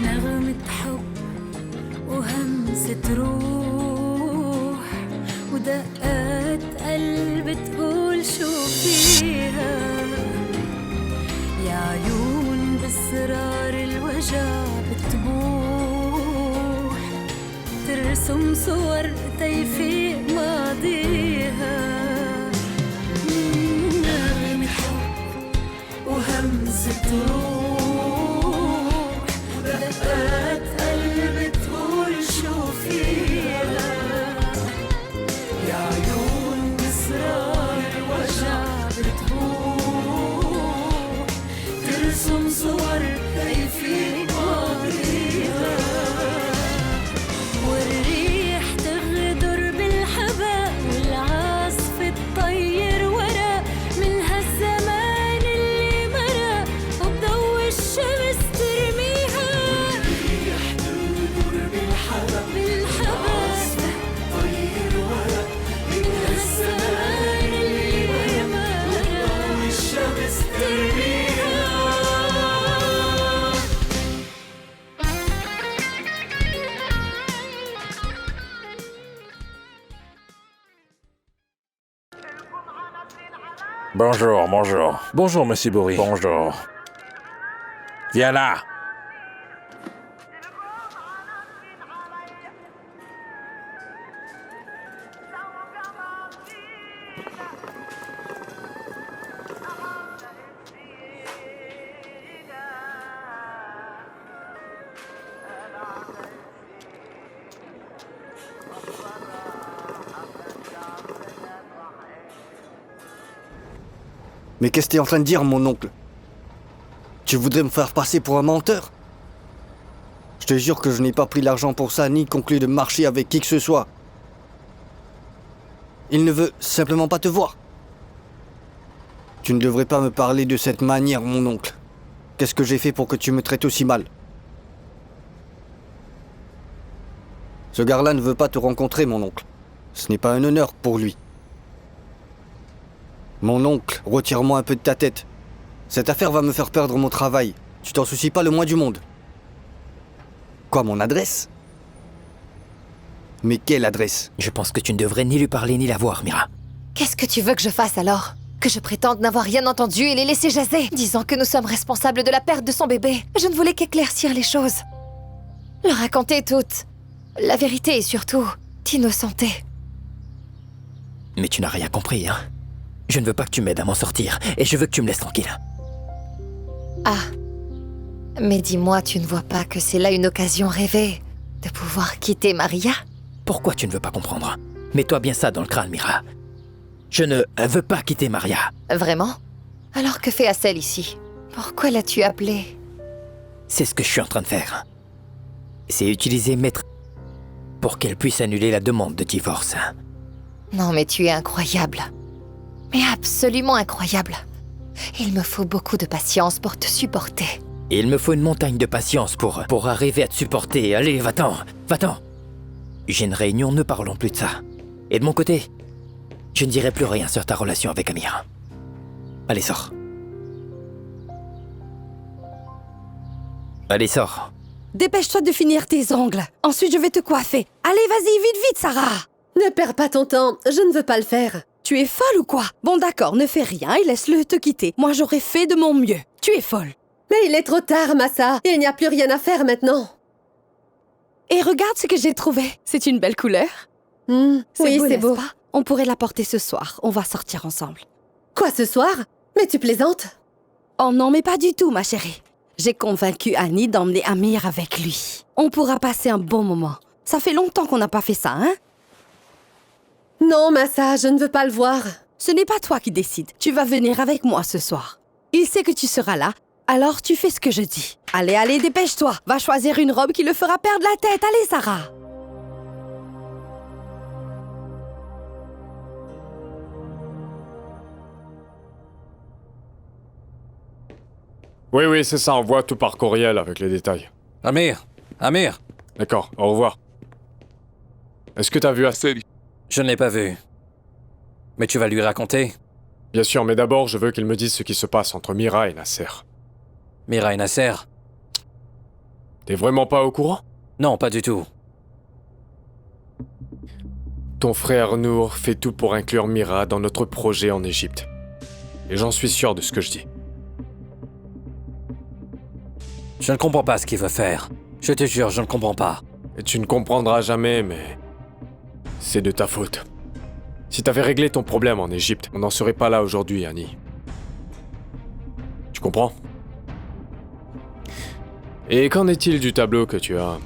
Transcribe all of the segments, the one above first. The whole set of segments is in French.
نغمة حب وهمسة روح ودقات قلب تقول شو فيها، يا عيون بأسرار الوجع بتبوح ترسم صور تيفيق ماضيها. نغمة حب وهمسة روح ودقات قلب تقول شو فيها، يا عيون بأسرار الوجع بتبوح ترسم صور تيفيق ماضيها. والريح تغدر بالحباء والعاصف تطير ورا من هالزمان اللي مرق وبضوء الشمس ترميها. والريح تغدر بالحباء والعاصف تطير ورا من هالزمان اللي مرق وبضوء الشمس ترميها. Bonjour, bonjour. Bonjour, monsieur Bourri. Bonjour. Viens là. Mais qu'est-ce que t'es en train de dire, mon oncle? Tu voudrais me faire passer pour un menteur? Je te jure que je n'ai pas pris l'argent pour ça, ni conclu de marcher avec qui que ce soit. Il ne veut simplement pas te voir. Tu ne devrais pas me parler de cette manière, mon oncle. Qu'est-ce que j'ai fait pour que tu me traites aussi mal? Ce gars-là ne veut pas te rencontrer, mon oncle. Ce n'est pas un honneur pour lui. Mon oncle, retire-moi un peu de ta tête. Cette affaire va me faire perdre mon travail. Tu t'en soucies pas le moins du monde. Quoi, mon adresse? Mais quelle adresse? Je pense que tu ne devrais ni lui parler ni la voir, Mira. Qu'est-ce que tu veux que je fasse alors? Que je prétende n'avoir rien entendu et les laisser jaser, disant que nous sommes responsables de la perte de son bébé? Je ne voulais qu'éclaircir les choses. Leur raconter toute la vérité et surtout t'innocenter. Mais tu n'as rien compris, hein? Je ne veux pas que tu m'aides à m'en sortir, et je veux que tu me laisses tranquille. Ah. Mais dis-moi, tu ne vois pas que c'est là une occasion rêvée de pouvoir quitter Maria? Pourquoi tu ne veux pas comprendre? Mets-toi bien ça dans le crâne, Mira. Je ne veux pas quitter Maria. Vraiment? Alors que fait Hassel ici? Pourquoi l'as-tu appelé? C'est ce que je suis en train de faire. C'est utiliser Maître pour qu'elle puisse annuler la demande de divorce. Non mais tu es incroyable. Mais absolument incroyable. Il me faut beaucoup de patience pour te supporter. Il me faut une montagne de patience pour arriver à te supporter. Allez, va-t'en, va-t'en. J'ai une réunion, ne parlons plus de ça. Et de mon côté, je ne dirai plus rien sur ta relation avec Amir. Allez, sors. Allez, sors. Dépêche-toi de finir tes ongles. Ensuite, je vais te coiffer. Allez, vas-y, vite, vite, Sarah. Ne perds pas ton temps, je ne veux pas le faire. Tu es folle ou quoi? Bon d'accord, ne fais rien et laisse-le te quitter. Moi, j'aurais fait de mon mieux. Tu es folle. Mais il est trop tard, Massa. Il n'y a plus rien à faire maintenant. Et regarde ce que j'ai trouvé. C'est une belle couleur. Oui, c'est n'est-ce beau. pas? On pourrait la porter ce soir. On va sortir ensemble. Quoi, ce soir? Mais tu plaisantes? Oh non, mais pas du tout, ma chérie. J'ai convaincu Annie d'emmener Amir avec lui. On pourra passer un bon moment. Ça fait longtemps qu'on n'a pas fait ça, hein? Non, Massa, je ne veux pas le voir. Ce n'est pas toi qui décides. Tu vas venir avec moi ce soir. Il sait que tu seras là, alors tu fais ce que je dis. Allez, allez, dépêche-toi. Va choisir une robe qui le fera perdre la tête. Allez, Sarah. Oui, c'est ça, envoie tout par courriel avec les détails. Amir. D'accord, au revoir. Est-ce que t'as vu Hassel? Je ne l'ai pas vu. Mais tu vas lui raconter? Bien sûr, mais d'abord, je veux qu'il me dise ce qui se passe entre Mira et Nasser. Mira et Nasser? T'es vraiment pas au courant? Non, pas du tout. Ton frère Nour fait tout pour inclure Mira dans notre projet en Égypte. Et j'en suis sûr de ce que je dis. Je ne comprends pas ce qu'il veut faire. Je te jure, je ne comprends pas. Et tu ne comprendras jamais, mais... c'est de ta faute. Si t'avais réglé ton problème en Égypte, on n'en serait pas là aujourd'hui, Annie. Tu comprends? Et qu'en est-il du tableau que tu as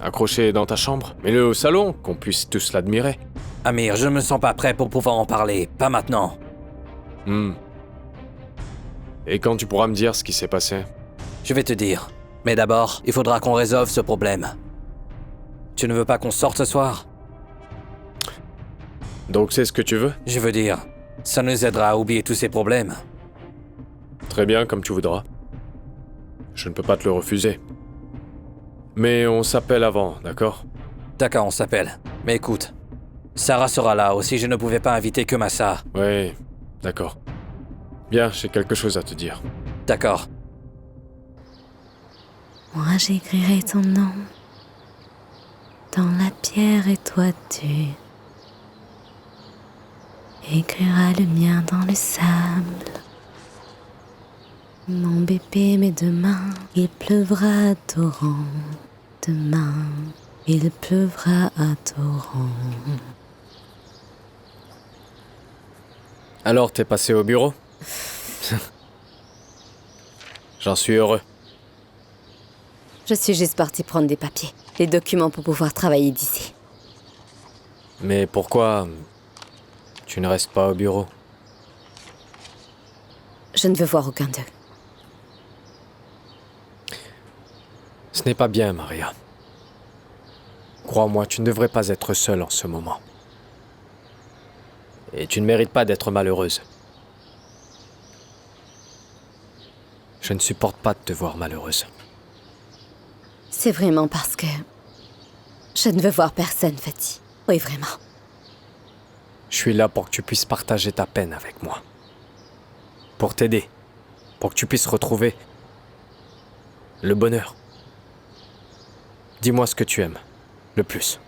accroché dans ta chambre? Mets-le au salon, qu'on puisse tous l'admirer. Amir, je ne me sens pas prêt pour pouvoir en parler. Pas maintenant. Et quand tu pourras me dire ce qui s'est passé? Je vais te dire. Mais d'abord, il faudra qu'on résolve ce problème. Tu ne veux pas qu'on sorte ce soir? Donc c'est ce que tu veux? Je veux dire, ça nous aidera à oublier tous ces problèmes. Très bien, comme tu voudras. Je ne peux pas te le refuser. Mais on s'appelle avant, d'accord? D'accord, on s'appelle. Mais écoute, Sarah sera là aussi, je ne pouvais pas inviter que Massa. Ouais, d'accord. Bien, j'ai quelque chose à te dire. D'accord. Moi j'écrirai ton nom dans la pierre et toi tu écriras le mien dans le sable. Mon bébé, mais demain il pleuvra à torrent. Demain il pleuvra à torrent. Alors, t'es passé au bureau? J'en suis heureux. Je suis juste partie prendre des papiers, les documents pour pouvoir travailler d'ici. Mais pourquoi tu ne restes pas au bureau? Je ne veux voir aucun d'eux. Ce n'est pas bien, Maria. Crois-moi, tu ne devrais pas être seule en ce moment. Et tu ne mérites pas d'être malheureuse. Je ne supporte pas de te voir malheureuse. C'est vraiment parce que... je ne veux voir personne, Fatih. Oui, vraiment. Je suis là pour que tu puisses partager ta peine avec moi. Pour t'aider. Pour que tu puisses retrouver le bonheur. Dis-moi ce que tu aimes, le plus.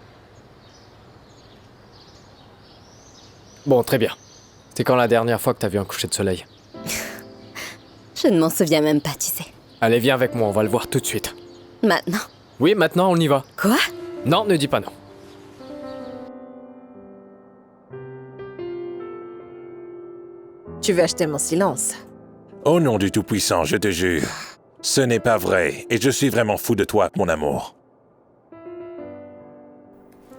Bon, très bien. C'est quand la dernière fois que t'as vu un coucher de soleil? Je ne m'en souviens même pas, tu sais. Allez, viens avec moi, on va le voir tout de suite. Maintenant. Oui, maintenant on y va. Quoi? Non, ne dis pas non. Tu veux acheter mon silence? Au nom du Tout-Puissant, je te jure. Ce n'est pas vrai, et je suis vraiment fou de toi, mon amour.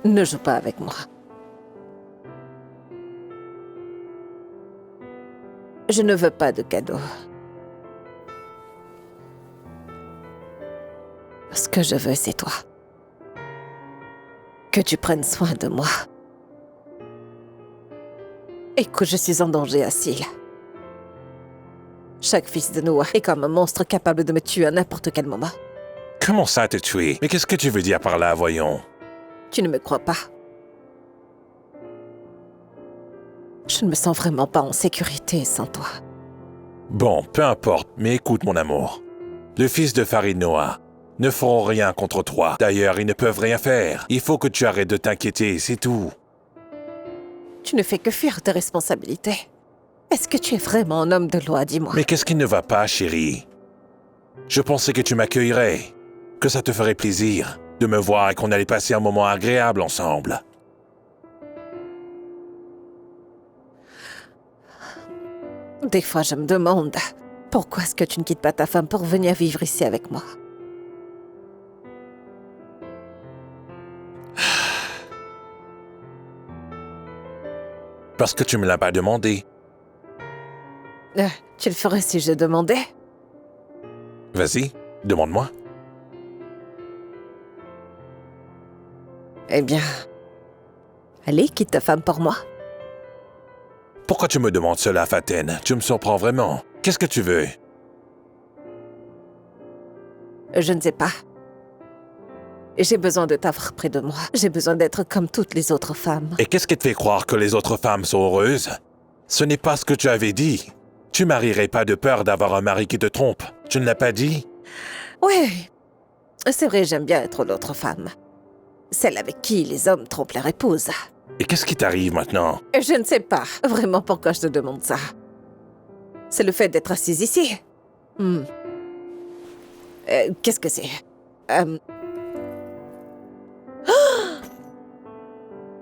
Ne joue pas avec moi. Je ne veux pas de cadeaux. Ce que je veux, c'est toi. Que tu prennes soin de moi. Et que je suis en danger asile. Chaque fils de Noah est comme un monstre capable de me tuer à n'importe quel moment. Comment ça te tuer? Mais qu'est-ce que tu veux dire par là, voyons? Tu ne me crois pas. Je ne me sens vraiment pas en sécurité sans toi. Bon, peu importe, mais écoute, mon amour. Le fils de Farid Noah ne feront rien contre toi. D'ailleurs, ils ne peuvent rien faire. Il faut que tu arrêtes de t'inquiéter, c'est tout. Tu ne fais que fuir tes responsabilités. Est-ce que tu es vraiment un homme de loi, dis-moi? Mais qu'est-ce qui ne va pas, chérie? Je pensais que tu m'accueillerais, que ça te ferait plaisir de me voir et qu'on allait passer un moment agréable ensemble. Des fois, je me demande, pourquoi est-ce que tu ne quittes pas ta femme pour venir vivre ici avec moi? Parce que tu me l'as pas demandé. Tu le ferais si je demandais? Vas-y, demande-moi. Eh bien, allez, quitte ta femme pour moi. Pourquoi tu me demandes cela, Faten? Tu me surprends vraiment. Qu'est-ce que tu veux? Je ne sais pas. J'ai besoin de t'avoir près de moi. J'ai besoin d'être comme toutes les autres femmes. Et qu'est-ce qui te fait croire que les autres femmes sont heureuses? Ce n'est pas ce que tu avais dit. Tu marierais pas de peur d'avoir un mari qui te trompe. Tu ne l'as pas dit? Oui. C'est vrai, j'aime bien être l'autre femme. Celle avec qui les hommes trompent leur épouse. Et qu'est-ce qui t'arrive maintenant? Je ne sais pas vraiment pourquoi je te demande ça. C'est le fait d'être assise ici. Qu'est-ce que c'est?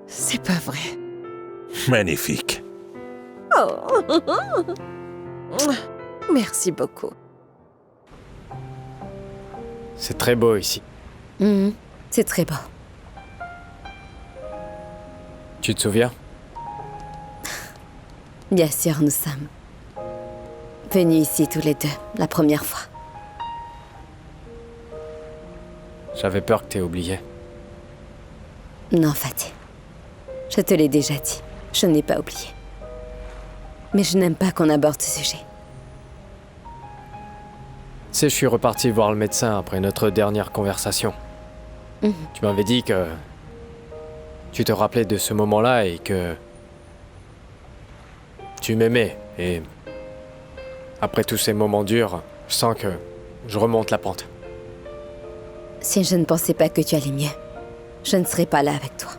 C'est pas vrai. Magnifique. Oh. Merci beaucoup. C'est très beau ici. C'est très beau. Tu te souviens? Bien sûr, nous sommes venus ici tous les deux, la première fois. J'avais peur que t'aies oublié. Non, Fatih. Je te l'ai déjà dit. Je n'ai pas oublié. Mais je n'aime pas qu'on aborde ce sujet. Tu sais, je suis reparti voir le médecin après notre dernière conversation. Tu m'avais dit que tu te rappelais de ce moment-là et que tu m'aimais. Et après tous ces moments durs, je sens que je remonte la pente. Si je ne pensais pas que tu allais mieux, je ne serais pas là avec toi.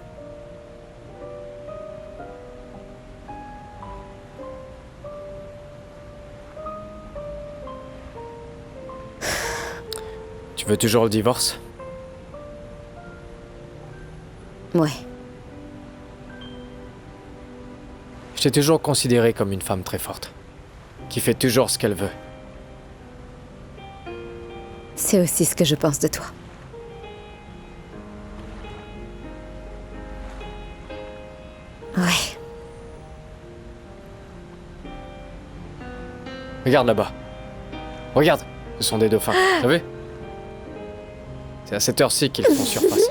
Tu veux toujours le divorce? Ouais. Je t'ai toujours considérée comme une femme très forte, qui fait toujours ce qu'elle veut. C'est aussi ce que je pense de toi. Ouais. Regarde là-bas. Regarde, ce sont des dauphins. T'as vu? C'est à cette heure-ci qu'ils font surface.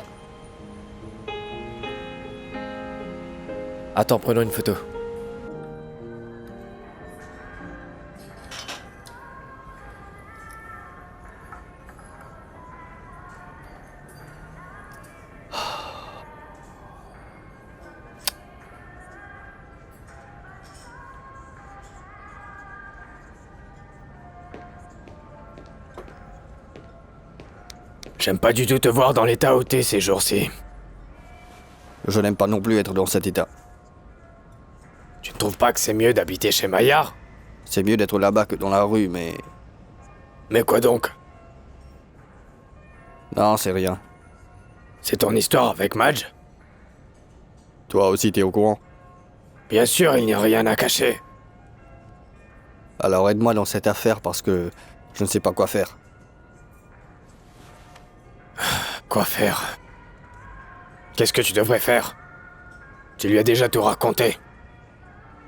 Attends, prenons une photo. J'aime pas du tout te voir dans l'état où t'es ces jours-ci. Je n'aime pas non plus être dans cet état. Tu ne trouves pas que c'est mieux d'habiter chez Maillard? C'est mieux d'être là-bas que dans la rue, mais... Mais quoi donc? Non, c'est rien. C'est ton histoire avec Madge? Toi aussi, t'es au courant? Bien sûr, il n'y a rien à cacher. Alors aide-moi dans cette affaire parce que je ne sais pas quoi faire. Quoi faire? Qu'est-ce que tu devrais faire? Tu lui as déjà tout raconté.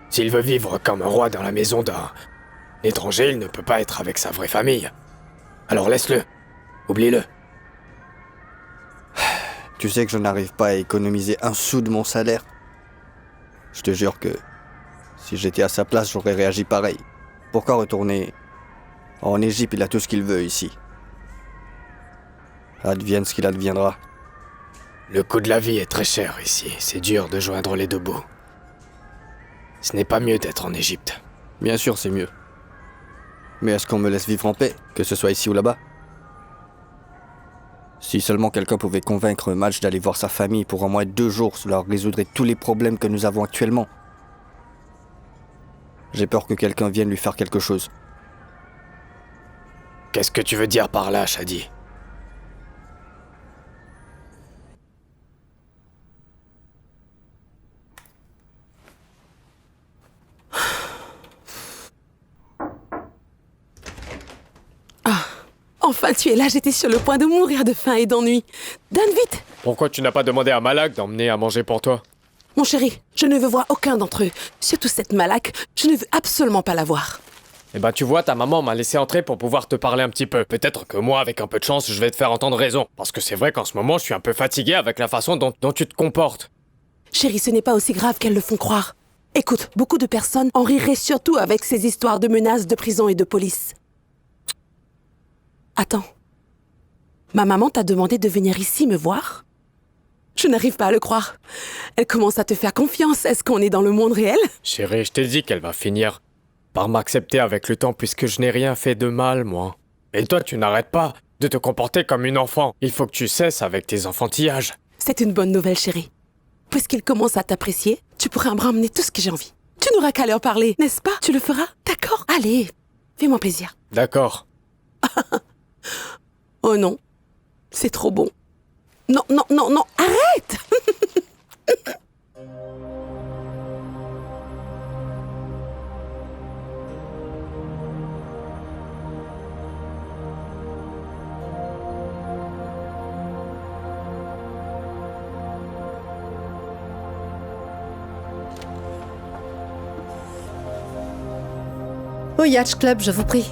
S'il veut vivre comme un roi dans la maison d'un étranger, il ne peut pas être avec sa vraie famille. Alors laisse-le. Oublie-le. Tu sais que je n'arrive pas à économiser un sou de mon salaire. Je te jure que si j'étais à sa place, j'aurais réagi pareil. Pourquoi retourner en Égypte? Il a tout ce qu'il veut ici. Advienne ce qu'il adviendra. Le coût de la vie est très cher ici. C'est dur de joindre les deux bouts. Ce n'est pas mieux d'être en Égypte. Bien sûr, c'est mieux. Mais est-ce qu'on me laisse vivre en paix, que ce soit ici ou là-bas? Si seulement quelqu'un pouvait convaincre Madge d'aller voir sa famille pour au moins 2 jours, cela résoudrait tous les problèmes que nous avons actuellement. J'ai peur que quelqu'un vienne lui faire quelque chose. Qu'est-ce que tu veux dire par là, Shadi? Enfin, tu es là, j'étais sur le point de mourir de faim et d'ennui. Donne vite! Pourquoi tu n'as pas demandé à Malak d'emmener à manger pour toi? Mon chéri, je ne veux voir aucun d'entre eux. Surtout cette Malak, je ne veux absolument pas la voir. Eh ben tu vois, ta maman m'a laissé entrer pour pouvoir te parler un petit peu. Peut-être que moi, avec un peu de chance, je vais te faire entendre raison. Parce que c'est vrai qu'en ce moment, je suis un peu fatigué avec la façon dont tu te comportes. Chéri, ce n'est pas aussi grave qu'elles le font croire. Écoute, beaucoup de personnes en riraient surtout avec ces histoires de menaces de prison et de police. Attends. Ma maman t'a demandé de venir ici me voir? Je n'arrive pas à le croire. Elle commence à te faire confiance. Est-ce qu'on est dans le monde réel? Chérie, je t'ai dit qu'elle va finir par m'accepter avec le temps puisque je n'ai rien fait de mal, moi. Et toi, tu n'arrêtes pas de te comporter comme une enfant. Il faut que tu cesses avec tes enfantillages. C'est une bonne nouvelle, chérie. Puisqu'il commence à t'apprécier, tu pourras me ramener tout ce que j'ai envie. Tu n'auras qu'à leur parler, n'est-ce pas? Tu le feras? D'accord? Allez, fais-moi plaisir. D'accord. Oh non, c'est trop bon. Non, non, non, non, arrête! Au Yacht Club, je vous prie.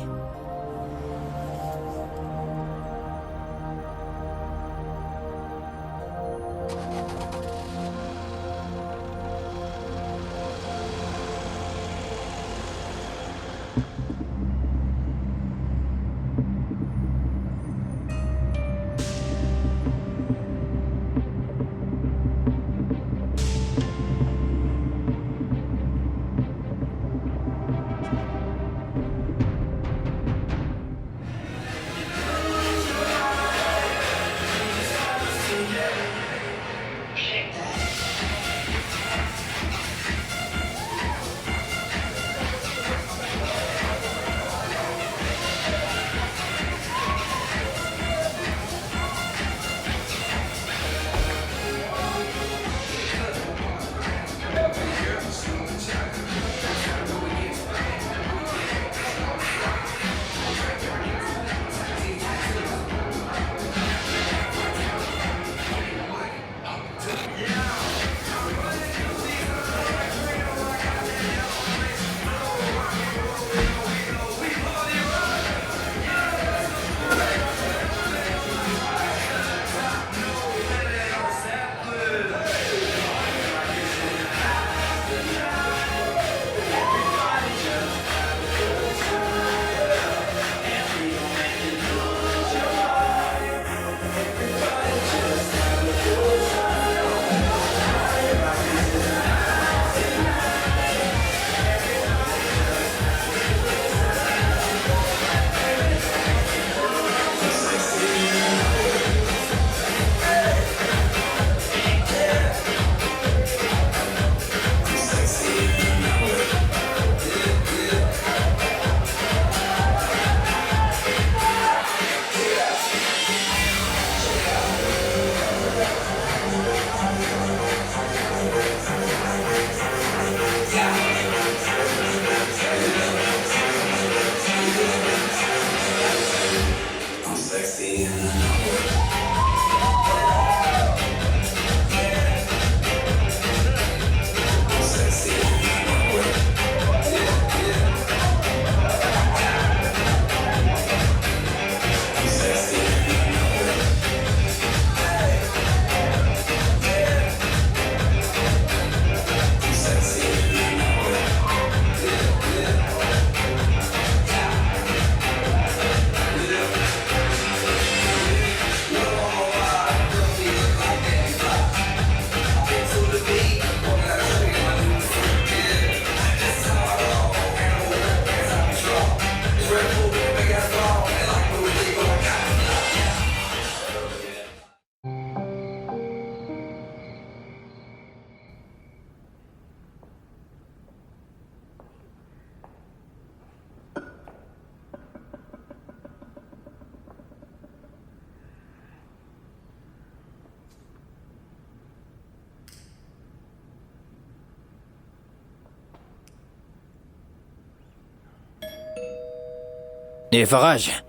Et Farage.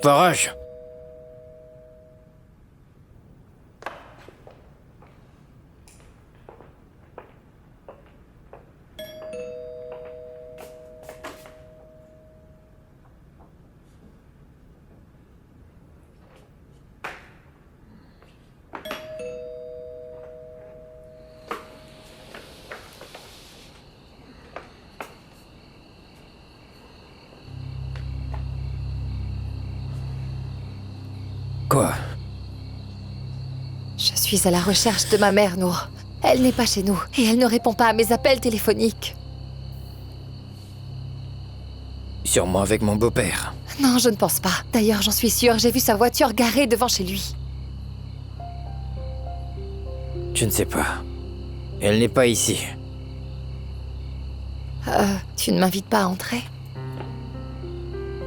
Farage. Quoi? Je suis à la recherche de ma mère, Nour. Elle n'est pas chez nous et elle ne répond pas à mes appels téléphoniques. Sûrement avec mon beau-père. Non, je ne pense pas. D'ailleurs, j'en suis sûre, j'ai vu sa voiture garée devant chez lui. Je ne sais pas. Elle n'est pas ici. Tu ne m'invites pas à entrer?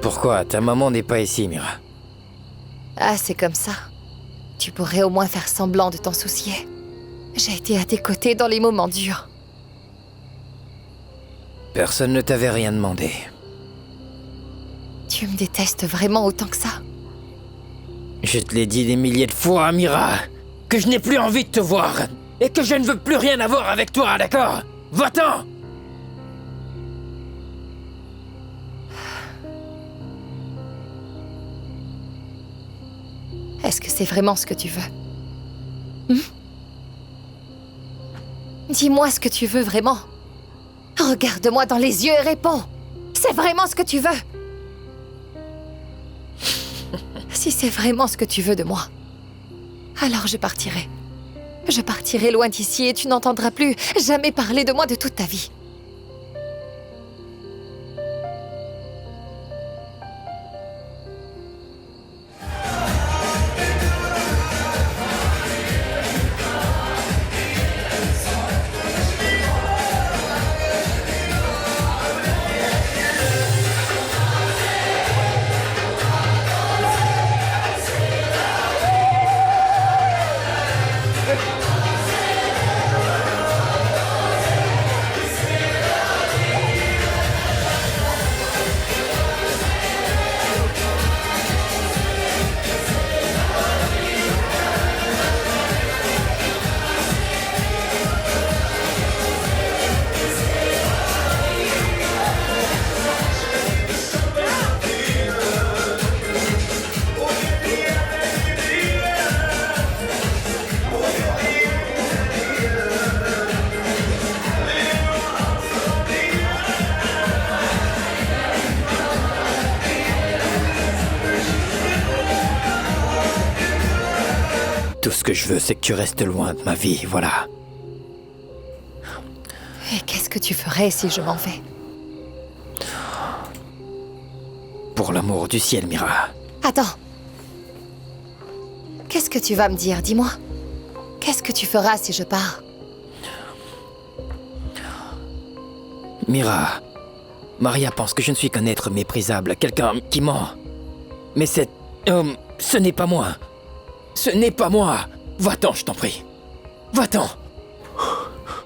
Pourquoi ta maman n'est pas ici, Mira? Ah, c'est comme ça. Tu pourrais au moins faire semblant de t'en soucier. J'ai été à tes côtés dans les moments durs. Personne ne t'avait rien demandé. Tu me détestes vraiment autant que ça? Je te l'ai dit des milliers de fois, Mira, que je n'ai plus envie de te voir et que je ne veux plus rien avoir avec toi, d'accord? Va-t'en! Est-ce que c'est vraiment ce que tu veux? Dis-moi ce que tu veux vraiment. Regarde-moi dans les yeux et réponds. C'est vraiment ce que tu veux? Si c'est vraiment ce que tu veux de moi, alors je partirai. Je partirai loin d'ici et tu n'entendras plus jamais parler de moi de toute ta vie. Tout ce que je veux, c'est que tu restes loin de ma vie, voilà. Et qu'est-ce que tu ferais si je m'en vais? Pour l'amour du ciel, Mira. Attends. Qu'est-ce que tu vas me dire, dis-moi? Qu'est-ce que tu feras si je pars? Mira, Maria pense que je ne suis qu'un être méprisable, quelqu'un qui ment. Mais cet homme, ce n'est pas moi. Ce n'est pas moi. Va-t'en, je t'en prie. Va-t'en.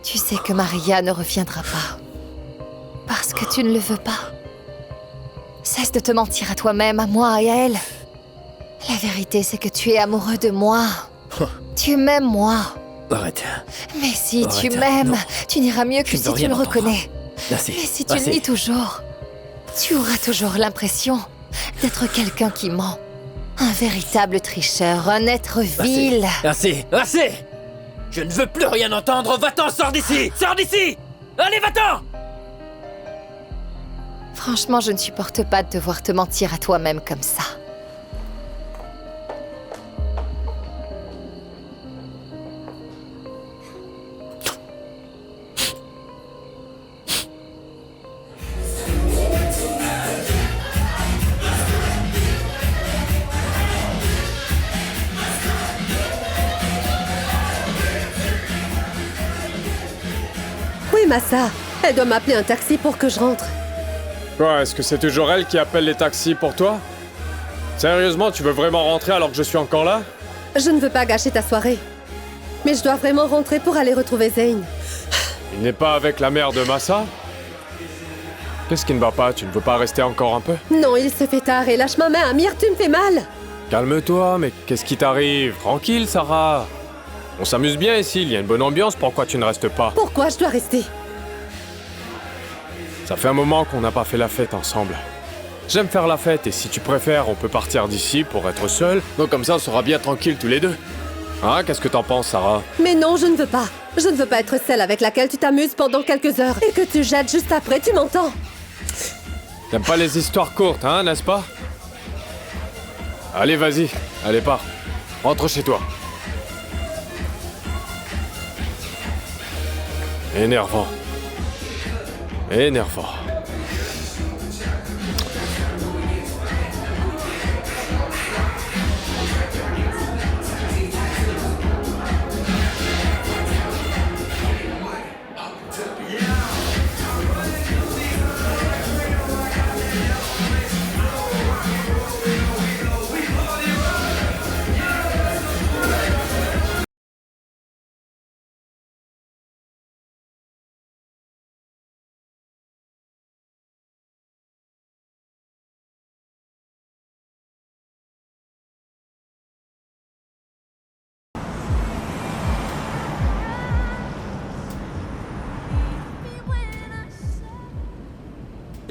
Tu sais que Maria ne reviendra pas. Parce que tu ne le veux pas. Cesse de te mentir à toi-même, à moi et à elle. La vérité, c'est que tu es amoureux de moi. Tu m'aimes, moi. Arrête. Mais si tu Arrête. m'aimes, Non. tu n'iras mieux que Je ne si veux tu rien me entendre. reconnais. Assez. Mais si tu Assez. le nies toujours, tu auras toujours l'impression d'être quelqu'un qui ment. Un véritable tricheur, un être vil. Assez. Assez. Je ne veux plus rien entendre. Va-t'en, sors d'ici. Sors d'ici. Allez, va-t'en. Franchement, je ne supporte pas de devoir te mentir à toi-même comme ça. Oui, Massa. Elle doit m'appeler un taxi pour que je rentre. Quoi, est-ce que c'est toujours elle qui appelle les taxis pour toi? Sérieusement, tu veux vraiment rentrer alors que je suis encore là? Je ne veux pas gâcher ta soirée. Mais je dois vraiment rentrer pour aller retrouver Zane. Il n'est pas avec la mère de Massa? Qu'est-ce qui ne va pas? Tu ne veux pas rester encore un peu? Non, il se fait tard et lâche ma main, Amir, tu me fais mal. Calme-toi, mais qu'est-ce qui t'arrive? Tranquille, Sarah. On s'amuse bien ici, il y a une bonne ambiance, pourquoi tu ne restes pas? Pourquoi je dois rester? Ça fait un moment qu'on n'a pas fait la fête ensemble. J'aime faire la fête et si tu préfères, on peut partir d'ici pour être seul. Donc comme ça, on sera bien tranquille tous les deux. Hein, qu'est-ce que t'en penses, Sarah? Mais non, je ne veux pas. Je ne veux pas être celle avec laquelle tu t'amuses pendant quelques heures et que tu jettes juste après, tu m'entends? T'aimes pas les histoires courtes, hein, n'est-ce pas? Allez, vas-y. Allez, pars. Rentre chez toi. Énervant. Énervant.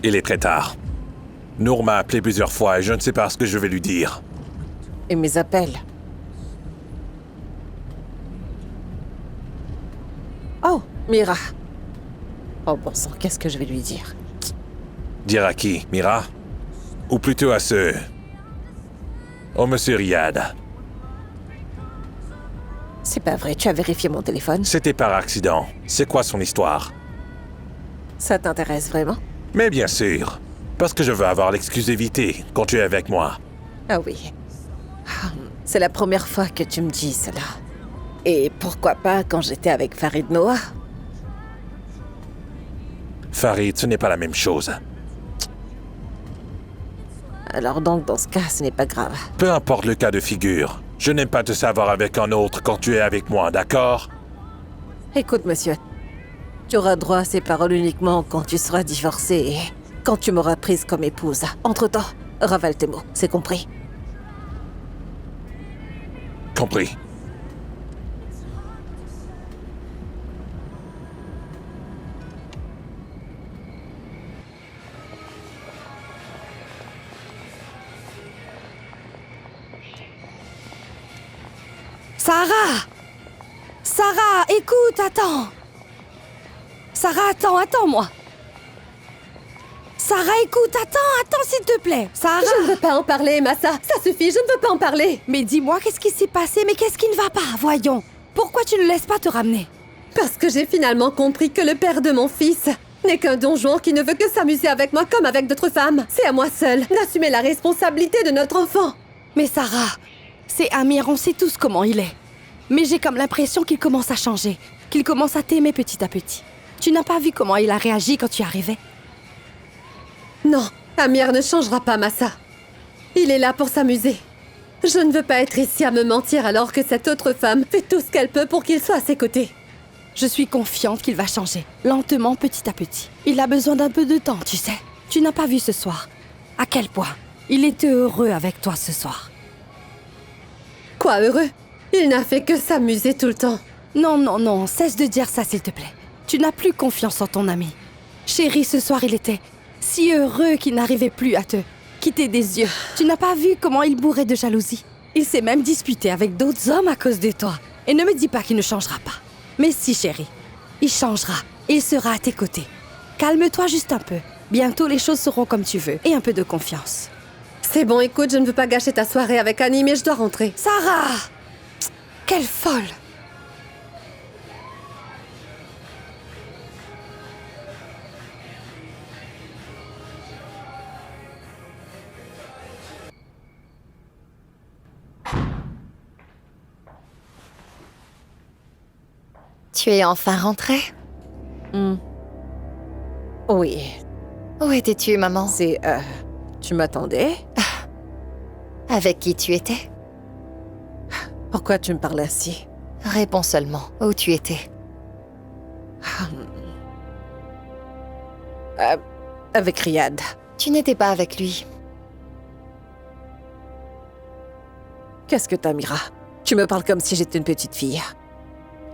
Il est très tard. Nour m'a appelé plusieurs fois et je ne sais pas ce que je vais lui dire. Et mes appels. Oh, Mira. Oh bon sang, qu'est-ce que je vais lui dire? Dire à qui, Mira? Ou plutôt à ce... Oh, monsieur Riyad. C'est pas vrai, tu as vérifié mon téléphone? C'était par accident. C'est quoi son histoire? Ça t'intéresse vraiment? Mais bien sûr. Parce que je veux avoir l'exclusivité quand tu es avec moi. Ah oui. C'est la première fois que tu me dis cela. Et pourquoi pas quand j'étais avec Farid Noah? Farid, ce n'est pas la même chose. Alors donc, dans ce cas, ce n'est pas grave. Peu importe le cas de figure. Je n'aime pas te savoir avec un autre quand tu es avec moi, d'accord? Écoute, monsieur. Tu auras droit à ces paroles uniquement quand tu seras divorcé et quand tu m'auras prise comme épouse. Entre-temps, ravale tes mots, c'est compris? Compris. Sarah! Sarah, écoute, attends! Sarah, attends-moi! Sarah, écoute, attends, s'il te plaît! Sarah! Je ne veux pas en parler, Massa. Ça suffit, je ne veux pas en parler. Mais dis-moi, qu'est-ce qui s'est passé? Mais qu'est-ce qui ne va pas? Voyons. Pourquoi tu ne laisses pas te ramener? Parce que j'ai finalement compris que le père de mon fils n'est qu'un donjon qui ne veut que s'amuser avec moi comme avec d'autres femmes. C'est à moi seule d'assumer la responsabilité de notre enfant. Mais Sarah, c'est Amir, on sait tous comment il est. Mais j'ai comme l'impression qu'il commence à changer, qu'il commence à t'aimer petit à petit. Tu n'as pas vu comment il a réagi quand tu arrivais? Non, Amir ne changera pas, Massa. Il est là pour s'amuser. Je ne veux pas être ici à me mentir alors que cette autre femme fait tout ce qu'elle peut pour qu'il soit à ses côtés. Je suis confiante qu'il va changer, lentement, petit à petit. Il a besoin d'un peu de temps, tu sais. Tu n'as pas vu ce soir à quel point il était heureux avec toi ce soir. Quoi, heureux? Il n'a fait que s'amuser tout le temps. Non, cesse de dire ça, s'il te plaît. Tu n'as plus confiance en ton ami. Chérie, ce soir, il était si heureux qu'il n'arrivait plus à te quitter des yeux. Tu n'as pas vu comment il bourrait de jalousie? Il s'est même disputé avec d'autres hommes à cause de toi. Et ne me dis pas qu'il ne changera pas. Mais si, chérie, il changera et il sera à tes côtés. Calme-toi juste un peu. Bientôt, les choses seront comme tu veux. Et un peu de confiance. C'est bon, écoute, je ne veux pas gâcher ta soirée avec Annie, mais je dois rentrer. Sarah! Quelle folle! Tu es enfin rentrée? Oui. Où étais-tu, maman? Tu m'attendais? Avec qui tu étais? Pourquoi tu me parles ainsi? Réponds seulement. Où tu étais? Avec Riyad. Tu n'étais pas avec lui. Qu'est-ce que t'as, Mira? Tu me parles comme si j'étais une petite fille.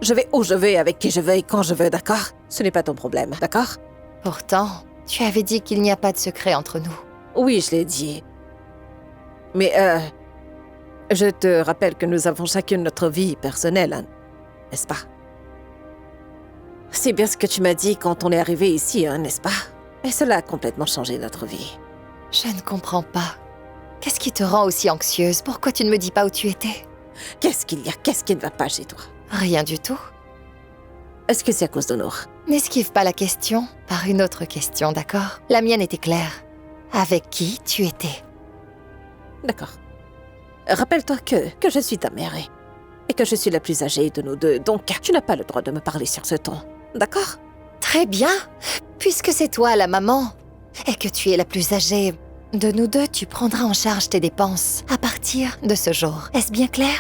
Je vais où je veux, avec qui je veux et quand je veux, d'accord? Ce n'est pas ton problème, d'accord? Pourtant, tu avais dit qu'il n'y a pas de secret entre nous. Oui, je l'ai dit. Mais, je te rappelle que nous avons chacune notre vie personnelle, hein, n'est-ce pas? C'est bien ce que tu m'as dit quand on est arrivé ici, hein, n'est-ce pas? Et cela a complètement changé notre vie. Je ne comprends pas. Qu'est-ce qui te rend aussi anxieuse? Pourquoi tu ne me dis pas où tu étais? Qu'est-ce qu'il y a? Qu'est-ce qui ne va pas chez toi? Rien du tout. Est-ce que c'est à cause de Nour? N'esquive pas la question par une autre question, d'accord? La mienne était claire. Avec qui tu étais? D'accord. Rappelle-toi que je suis ta mère et que je suis la plus âgée de nous deux, donc tu n'as pas le droit de me parler sur ce ton, d'accord? Très bien. Puisque c'est toi la maman et que tu es la plus âgée de nous deux, tu prendras en charge tes dépenses à partir de ce jour. Est-ce bien clair?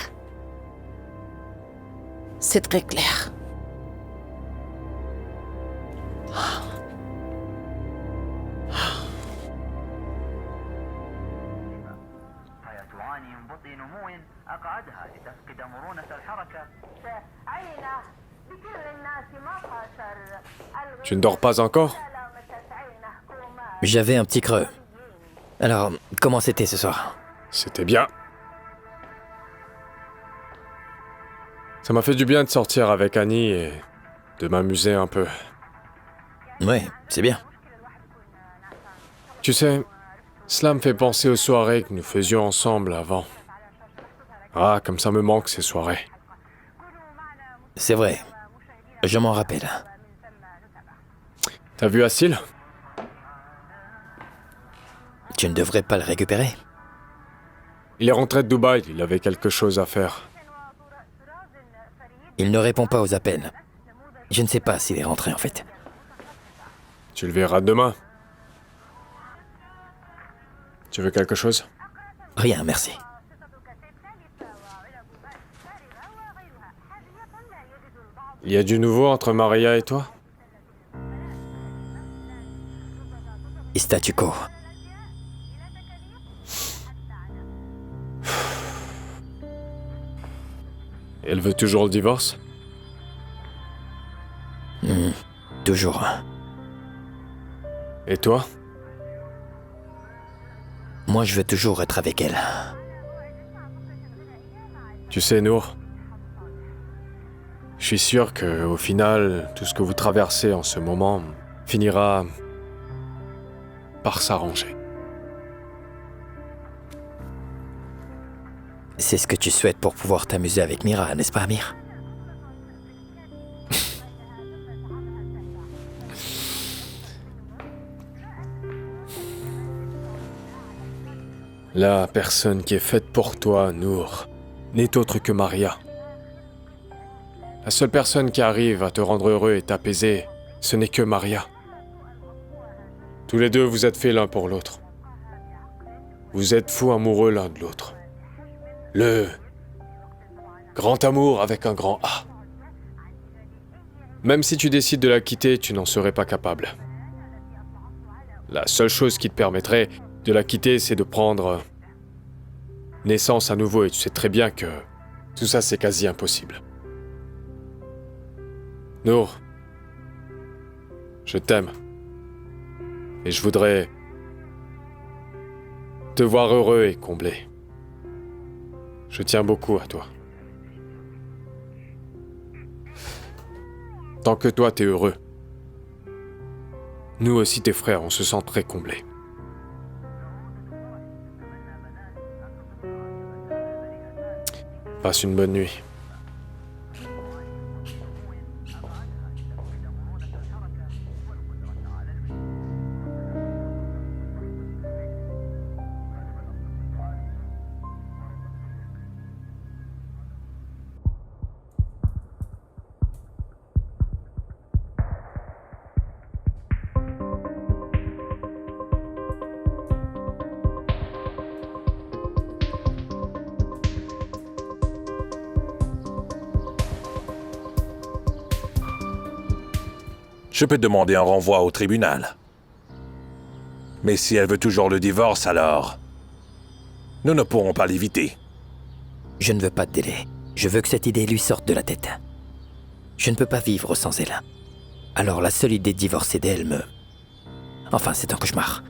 C'est très clair. Tu ne dors pas encore? J'avais un petit creux. Alors, comment c'était ce soir? C'était bien. Ça m'a fait du bien de sortir avec Annie et de m'amuser un peu. Ouais, c'est bien. Tu sais, cela me fait penser aux soirées que nous faisions ensemble avant. Ah, comme ça me manque ces soirées. C'est vrai. Je m'en rappelle. T'as vu Asil? Tu ne devrais pas le récupérer. Il est rentré de Dubaï, il avait quelque chose à faire. Il ne répond pas aux appels. Je ne sais pas s'il est rentré en fait. Tu le verras demain. Tu veux quelque chose? Rien, merci. Il y a du nouveau entre Maria et toi? Statu quo. Elle veut toujours le divorce? Toujours. Et toi? Moi, je veux toujours être avec elle. Tu sais, Nour, je suis sûr que, au final, tout ce que vous traversez en ce moment finira par s'arranger. C'est ce que tu souhaites pour pouvoir t'amuser avec Mira, n'est-ce pas, Amir? La personne qui est faite pour toi, Nour, n'est autre que Maria. La seule personne qui arrive à te rendre heureux et t'apaiser, ce n'est que Maria. Tous les deux, vous êtes faits l'un pour l'autre. Vous êtes fous amoureux l'un de l'autre. Le grand amour avec un grand A. Même si tu décides de la quitter, tu n'en serais pas capable. La seule chose qui te permettrait de la quitter, c'est de prendre naissance à nouveau, et tu sais très bien que tout ça, c'est quasi impossible. Nour, je t'aime. Et je voudrais te voir heureux et comblé. Je tiens beaucoup à toi. Tant que toi, t'es heureux, nous aussi, tes frères, on se sent très comblés. Passe une bonne nuit. Je peux demander un renvoi au tribunal. Mais si elle veut toujours le divorce, alors... nous ne pourrons pas l'éviter. Je ne veux pas de délai. Je veux que cette idée lui sorte de la tête. Je ne peux pas vivre sans elle. Alors la seule idée de divorcer d'elle me... Enfin, c'est un cauchemar.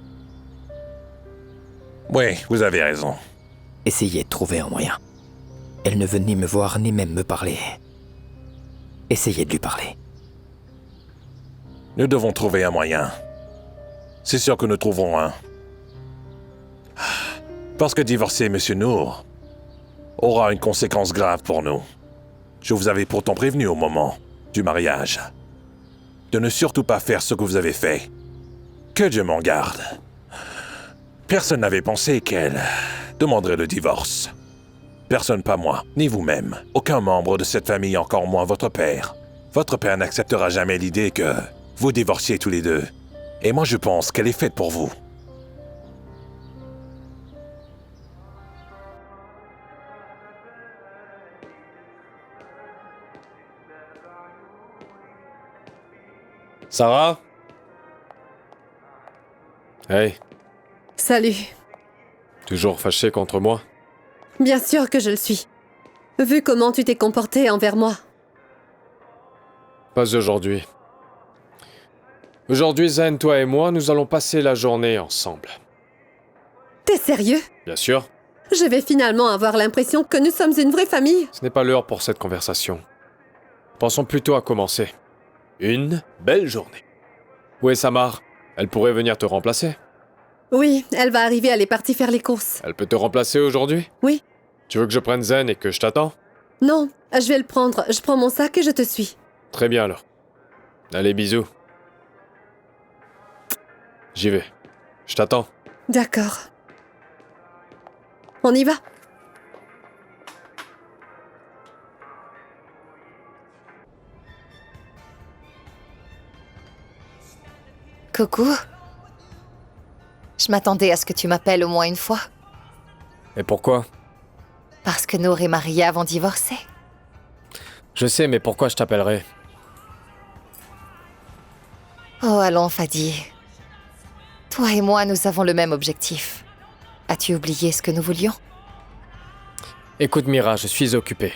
Oui, vous avez raison. Essayez de trouver un moyen. Elle ne veut ni me voir, ni même me parler. Essayez de lui parler. Nous devons trouver un moyen. C'est sûr que nous trouverons un. Parce que divorcer M. Nour aura une conséquence grave pour nous. Je vous avais pourtant prévenu au moment du mariage de ne surtout pas faire ce que vous avez fait. Que Dieu m'en garde. Personne n'avait pensé qu'elle demanderait le divorce. Personne, pas moi, ni vous-même. Aucun membre de cette famille, encore moins votre père. Votre père n'acceptera jamais l'idée que vous divorciez tous les deux. Et moi, je pense qu'elle est faite pour vous. Sarah? Hey, Salut. toujours fâché contre moi? Bien sûr que je le suis. Vu comment tu t'es comporté envers moi. Pas aujourd'hui. Aujourd'hui, Zen, toi et moi, nous allons passer la journée ensemble. T'es sérieux? Bien sûr, Je vais finalement avoir l'impression que nous sommes une vraie famille. ce n'est pas l'heure pour cette conversation. Pensons plutôt à commencer. Une belle journée. Où est Samar? Elle pourrait venir te remplacer. Oui, elle va arriver, elle est partie faire les courses. Elle peut te remplacer aujourd'hui? Oui. Tu veux que je prenne Zen et que je t'attends? Non, je vais le prendre. Je prends mon sac et je te suis. Très bien alors. Allez, bisous. J'y vais. Je t'attends. D'accord. On y va? Coucou. Je m'attendais à ce que tu m'appelles au moins une fois. Et pourquoi? Parce que Nour et Maria vont divorcer. Je sais, mais pourquoi je t'appellerai? Oh, allons, Fadi. Toi et moi, nous avons le même objectif. As-tu oublié ce que nous voulions? Écoute, Mira, je suis occupé.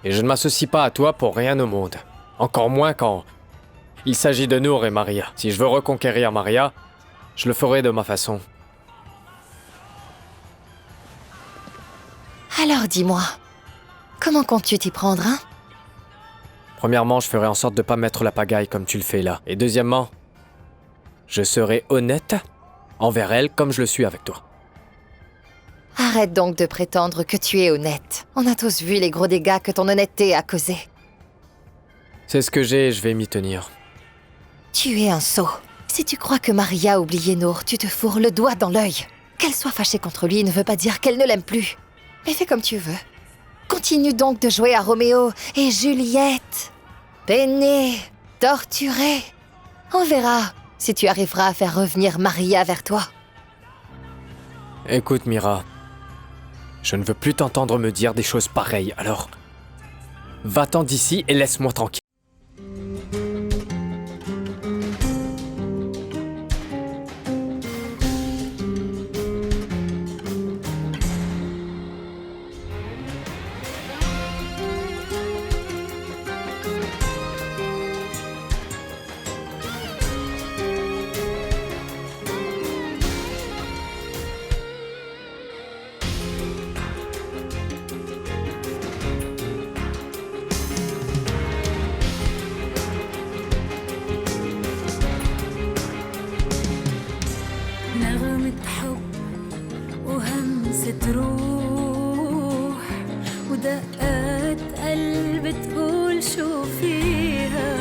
Et je ne m'associe pas à toi pour rien au monde. Encore moins quand il s'agit de Nour et Maria. Si je veux reconquérir Maria, je le ferai de ma façon. Alors dis-moi, comment comptes-tu t'y prendre, hein? Premièrement, je ferai en sorte de pas mettre la pagaille comme tu le fais là. Et deuxièmement, je serai honnête envers elle comme je le suis avec toi. Arrête donc de prétendre que tu es honnête. On a tous vu les gros dégâts que ton honnêteté a causés. C'est ce que j'ai et je vais m'y tenir. Tu es un sot. Si tu crois que Maria a oublié Nour, tu te fourres le doigt dans l'œil. Qu'elle soit fâchée contre lui ne veut pas dire qu'elle ne l'aime plus. Mais fais comme tu veux. Continue donc de jouer à Roméo et Juliette. Peiner, torturer. On verra si tu arriveras à faire revenir Maria vers toi. Écoute, Mira, je ne veux plus t'entendre me dire des choses pareilles, alors va-t'en d'ici et laisse-moi tranquille. نغمة حب وهمسة روح ودقات قلب تقول شو فيها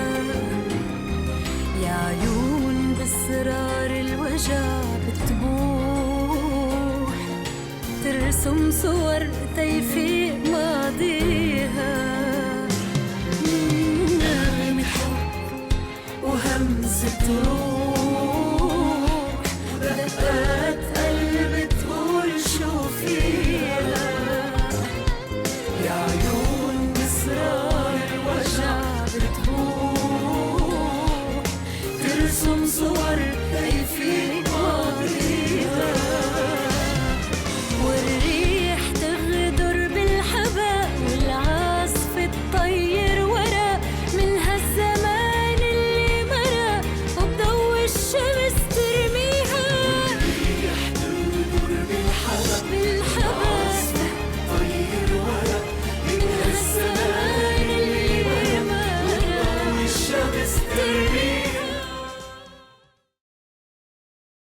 يا عيون بأسرار الوجع بتبوح ترسم صور تيفيق ماضيها نغمة حب وهمسة روح